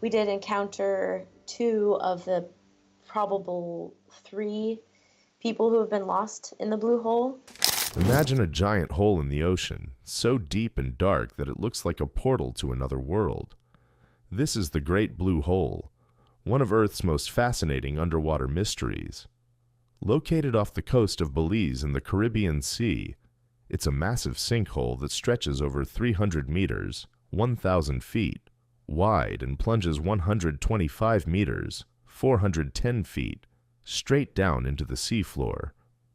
We did encounter two of the probable three people who have been lost in the blue hole. Imagine a giant hole in the ocean, so deep and dark that it looks like a portal to another world. This is the Great Blue Hole, one of Earth's most fascinating underwater mysteries. Located off the coast of Belize in the Caribbean Sea, it's a massive sinkhole that stretches over 300 meters, 1,000 feet, wide and plunges 125 meters, 410 feet, straight down into the seafloor.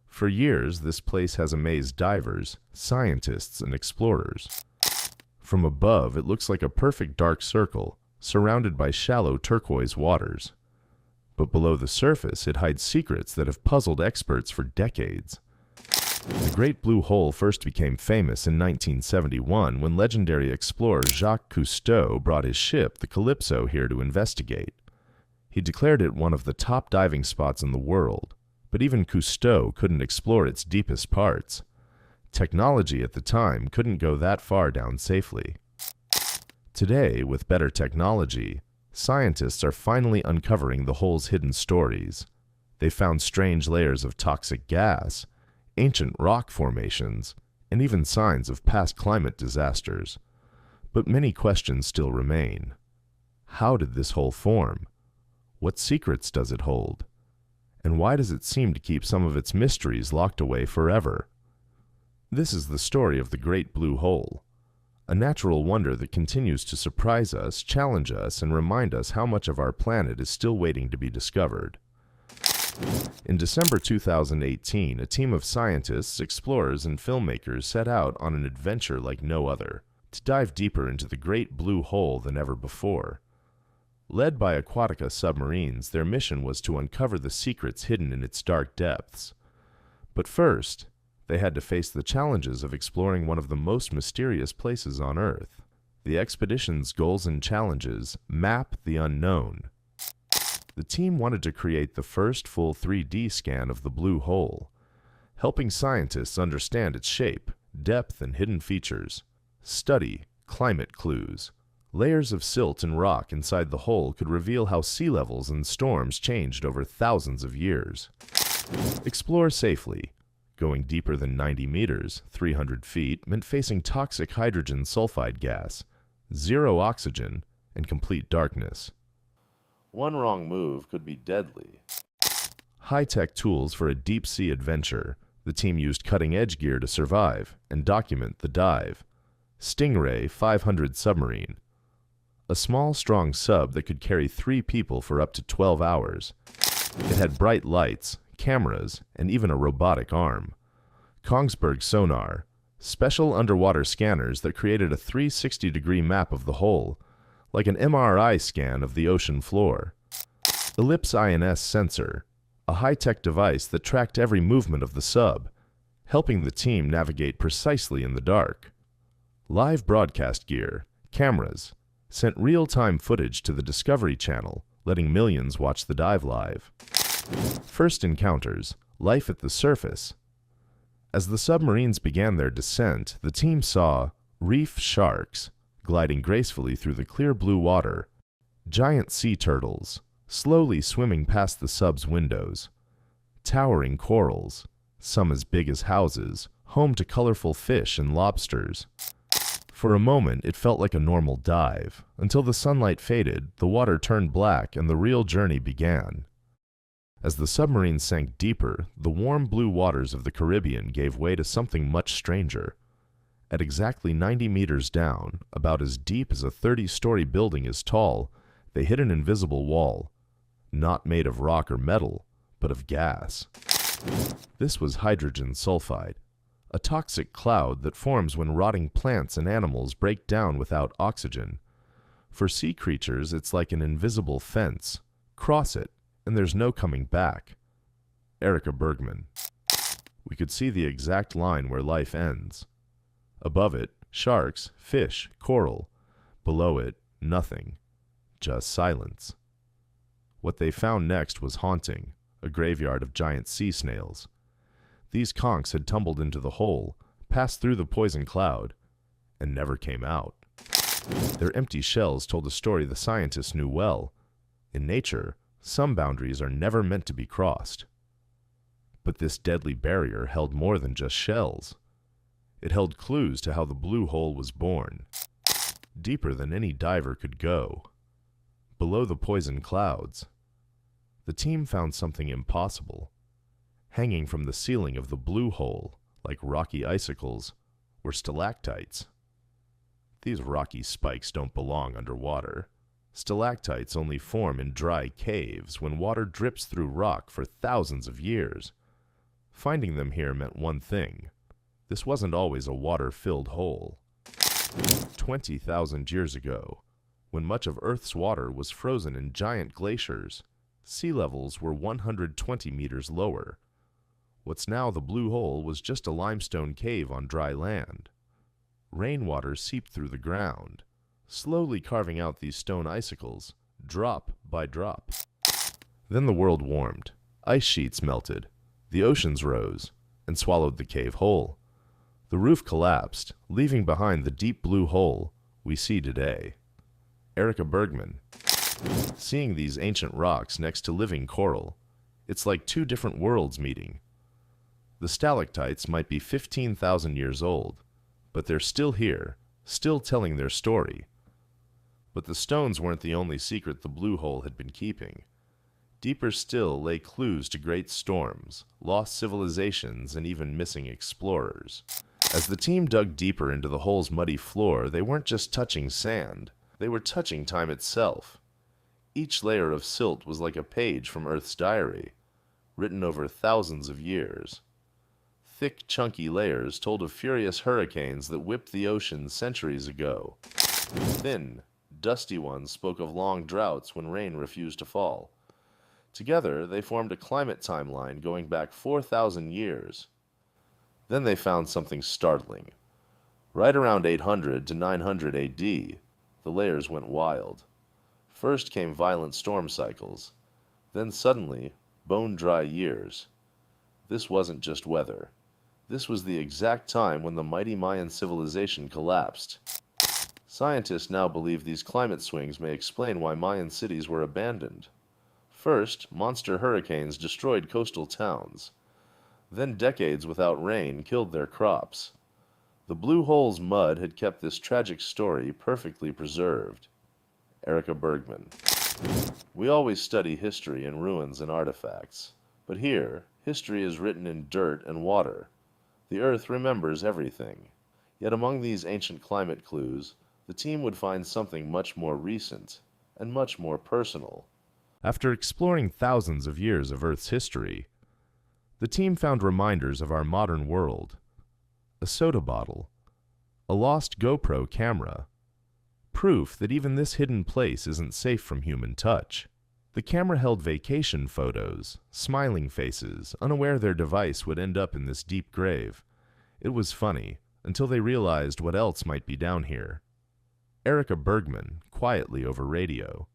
For years, this place has amazed divers, scientists, and explorers. From above, it looks like a perfect dark circle, surrounded by shallow turquoise waters. But below the surface, it hides secrets that have puzzled experts for decades. The Great Blue Hole first became famous in 1971 when legendary explorer Jacques Cousteau brought his ship, the Calypso, here to investigate. He declared it one of the top diving spots in the world, but even Cousteau couldn't explore its deepest parts. Technology at the time couldn't go that far down safely. Today, with better technology, scientists are finally uncovering the hole's hidden stories. They found strange layers of toxic gas, ancient rock formations, and even signs of past climate disasters. But many questions still remain. How did this hole form? What secrets does it hold? And why does it seem to keep some of its mysteries locked away forever? This is the story of the Great Blue Hole, a natural wonder that continues to surprise us, challenge us, and remind us how much of our planet is still waiting to be discovered. In December 2018, a team of scientists, explorers, and filmmakers set out on an adventure like no other, to dive deeper into the Great Blue Hole than ever before. Led by Aquatica Submarines, their mission was to uncover the secrets hidden in its dark depths. But first, they had to face the challenges of exploring one of the most mysterious places on Earth. The expedition's goals and challenges map the unknown. The team wanted to create the first full 3D scan of the blue hole, helping scientists understand its shape, depth, and hidden features. Study climate clues. Layers of silt and rock inside the hole could reveal how sea levels and storms changed over thousands of years. Explore safely. Going deeper than 90 meters, 300 feet, meant facing toxic hydrogen sulfide gas, zero oxygen, and complete darkness. One wrong move could be deadly. High-tech tools for a deep-sea adventure. The team used cutting-edge gear to survive and document the dive. Stingray 500 Submarine. A small, strong sub that could carry 3 people for up to 12 hours. It had bright lights, cameras, and even a robotic arm. Kongsberg sonar. Special underwater scanners that created a 360-degree map of the hole, like an MRI scan of the ocean floor. Ellipse INS sensor. A high-tech device that tracked every movement of the sub, helping the team navigate precisely in the dark. Live broadcast gear, cameras, sent real-time footage to the Discovery Channel, letting millions watch the dive live. First encounters, life at the surface. As the submarines began their descent, the team saw reef sharks gliding gracefully through the clear blue water, giant sea turtles slowly swimming past the sub's windows, towering corals, some as big as houses, home to colorful fish and lobsters. For a moment, it felt like a normal dive, until the sunlight faded, the water turned black, and the real journey began. As the submarine sank deeper, the warm blue waters of the Caribbean gave way to something much stranger. At exactly 90 meters down, about as deep as a 30-story building is tall, they hit an invisible wall, not made of rock or metal, but of gas. This was hydrogen sulfide, a toxic cloud that forms when rotting plants and animals break down without oxygen. For sea creatures, it's like an invisible fence. Cross it, and there's no coming back. Erica Bergman. We could see the exact line where life ends. Above it, sharks, fish, coral. Below it, nothing. Just silence. What they found next was haunting, a graveyard of giant sea snails. These conchs had tumbled into the hole, passed through the poison cloud, and never came out. Their empty shells told a story the scientists knew well. In nature, some boundaries are never meant to be crossed. But this deadly barrier held more than just shells. It held clues to how the blue hole was born, deeper than any diver could go. Below the poison clouds, the team found something impossible. Hanging from the ceiling of the blue hole, like rocky icicles, were stalactites. These rocky spikes don't belong underwater. Stalactites only form in dry caves when water drips through rock for thousands of years. Finding them here meant one thing. This wasn't always a water-filled hole. 20,000 years ago, when much of Earth's water was frozen in giant glaciers, sea levels were 120 meters lower. What's now the blue hole was just a limestone cave on dry land. Rainwater seeped through the ground, slowly carving out these stone icicles, drop by drop. Then the world warmed, ice sheets melted, the oceans rose, and swallowed the cave whole. The roof collapsed, leaving behind the deep blue hole we see today. Erica Bergman. Seeing these ancient rocks next to living coral, it's like two different worlds meeting. The stalactites might be 15,000 years old, but they're still here, still telling their story. But the stones weren't the only secret the blue hole had been keeping. Deeper still lay clues to great storms, lost civilizations, and even missing explorers. As the team dug deeper into the hole's muddy floor, they weren't just touching sand, they were touching time itself. Each layer of silt was like a page from Earth's diary, written over thousands of years. Thick, chunky layers told of furious hurricanes that whipped the ocean centuries ago. Thin, dusty ones spoke of long droughts when rain refused to fall. Together, they formed a climate timeline going back 4,000 years. Then they found something startling. Right around 800 to 900 AD, the layers went wild. First came violent storm cycles, then suddenly, bone-dry years. This wasn't just weather. This was the exact time when the mighty Mayan civilization collapsed. Scientists now believe these climate swings may explain why Mayan cities were abandoned. First, monster hurricanes destroyed coastal towns. Then decades without rain killed their crops. The blue hole's mud had kept this tragic story perfectly preserved. Erica Bergman. We always study history in ruins and artifacts, but here, history is written in dirt and water. The Earth remembers everything. Yet among these ancient climate clues, the team would find something much more recent and much more personal. After exploring thousands of years of Earth's history, the team found reminders of our modern world. A soda bottle, a lost GoPro camera, proof that even this hidden place isn't safe from human touch. The camera held vacation photos, smiling faces, unaware their device would end up in this deep grave. It was funny, until they realized what else might be down here. Erica Bergman, quietly over radio.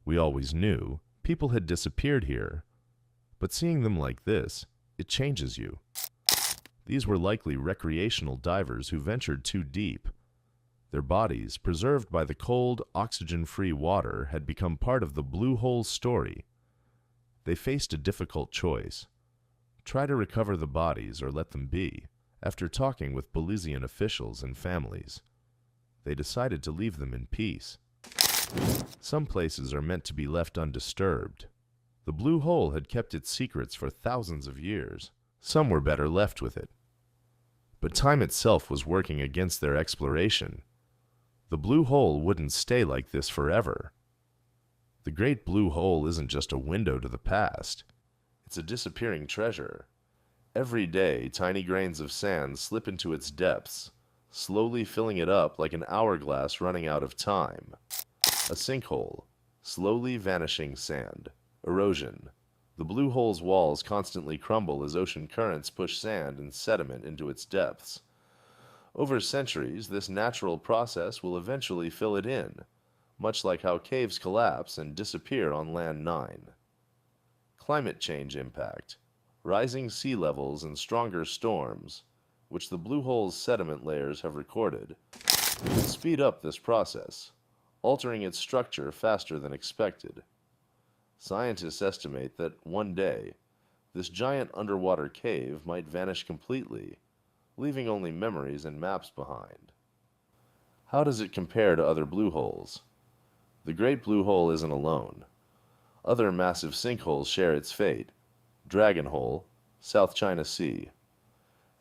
We always knew people had disappeared here, but seeing them like this, it changes you. These were likely recreational divers who ventured too deep. Their bodies, preserved by the cold, oxygen-free water, had become part of the blue hole's story. They faced a difficult choice. Try to recover the bodies or let them be. After talking with Belizean officials and families, they decided to leave them in peace. Some places are meant to be left undisturbed. The blue hole had kept its secrets for thousands of years. Some were better left with it. But time itself was working against their exploration. The blue hole wouldn't stay like this forever. The great blue hole isn't just a window to the past. It's a disappearing treasure. Every day, tiny grains of sand slip into its depths, slowly filling it up like an hourglass running out of time. A sinkhole, slowly vanishing sand, erosion. The blue hole's walls constantly crumble as ocean currents push sand and sediment into its depths. Over centuries, this natural process will eventually fill it in, much like how caves collapse and disappear on Land 9. Climate change impact. Rising sea levels and stronger storms, which the blue hole's sediment layers have recorded, could speed up this process, altering its structure faster than expected. Scientists estimate that one day, this giant underwater cave might vanish completely, leaving only memories and maps behind. How does it compare to other blue holes? The Great Blue Hole isn't alone. Other massive sinkholes share its fate. Dragon Hole, South China Sea.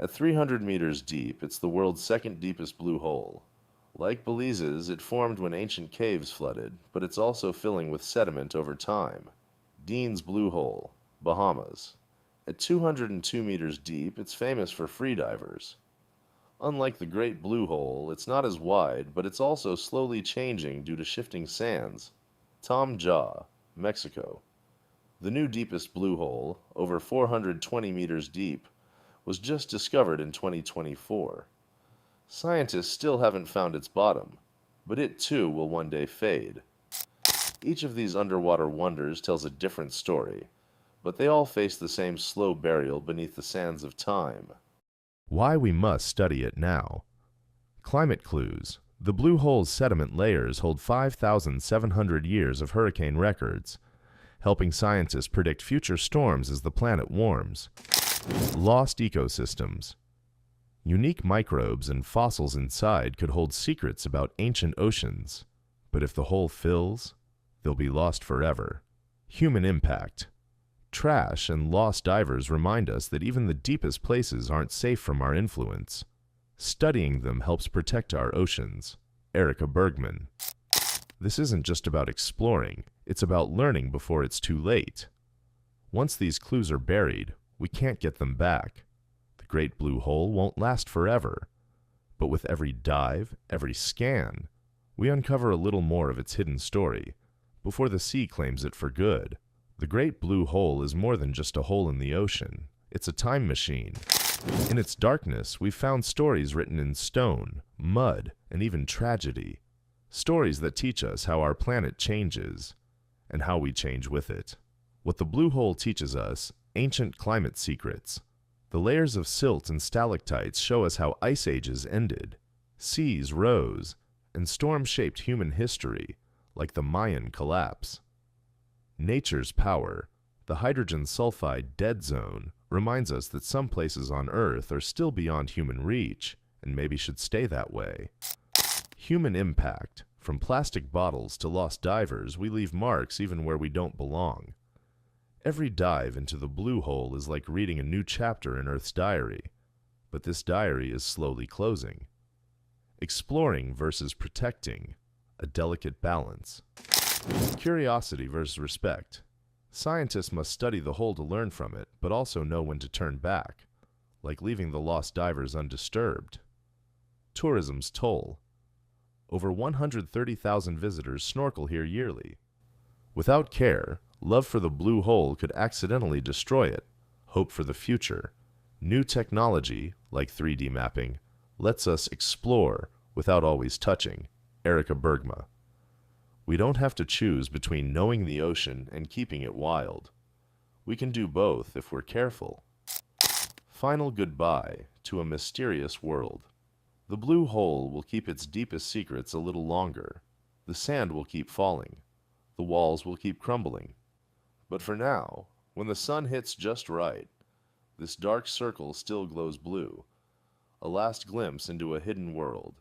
At 300 meters deep, it's the world's second deepest blue hole. Like Belize's, it formed when ancient caves flooded, but it's also filling with sediment over time. Dean's Blue Hole, Bahamas. At 202 meters deep, it's famous for freedivers. Unlike the Great Blue Hole, it's not as wide, but it's also slowly changing due to shifting sands. Tom Jaw, Mexico. The new deepest blue hole, over 420 meters deep, was just discovered in 2024. Scientists still haven't found its bottom, but it too will one day fade. Each of these underwater wonders tells a different story, but they all face the same slow burial beneath the sands of time. Why we must study it now. Climate clues. The blue hole's sediment layers hold 5,700 years of hurricane records, helping scientists predict future storms as the planet warms. Lost ecosystems. Unique microbes and fossils inside could hold secrets about ancient oceans, but if the hole fills, they'll be lost forever. Human impact. Trash and lost divers remind us that even the deepest places aren't safe from our influence. Studying them helps protect our oceans. Erica Bergman. This isn't just about exploring, it's about learning before it's too late. Once these clues are buried, we can't get them back. The Great Blue Hole won't last forever. But with every dive, every scan, we uncover a little more of its hidden story, before the sea claims it for good. The Great Blue Hole is more than just a hole in the ocean. It's a time machine. In its darkness, we've found stories written in stone, mud, and even tragedy. Stories that teach us how our planet changes, and how we change with it. What the blue hole teaches us, ancient climate secrets. The layers of silt and stalactites show us how ice ages ended, seas rose, and storms shaped human history, like the Mayan collapse. Nature's power, the hydrogen sulfide dead zone, reminds us that some places on Earth are still beyond human reach, and maybe should stay that way. Human impact. From plastic bottles to lost divers, we leave marks even where we don't belong. Every dive into the blue hole is like reading a new chapter in Earth's diary, but this diary is slowly closing. Exploring versus protecting, a delicate balance. Curiosity versus respect. Scientists must study the hole to learn from it, but also know when to turn back, like leaving the lost divers undisturbed. Tourism's toll. Over 130,000 visitors snorkel here yearly. Without care, love for the blue hole could accidentally destroy it. Hope for the future. New technology, like 3D mapping, lets us explore without always touching. Erica Bergman. We don't have to choose between knowing the ocean and keeping it wild. We can do both if we're careful. Final goodbye to a mysterious world. The blue hole will keep its deepest secrets a little longer. The sand will keep falling. The walls will keep crumbling. But for now, when the sun hits just right, this dark circle still glows blue, a last glimpse into a hidden world.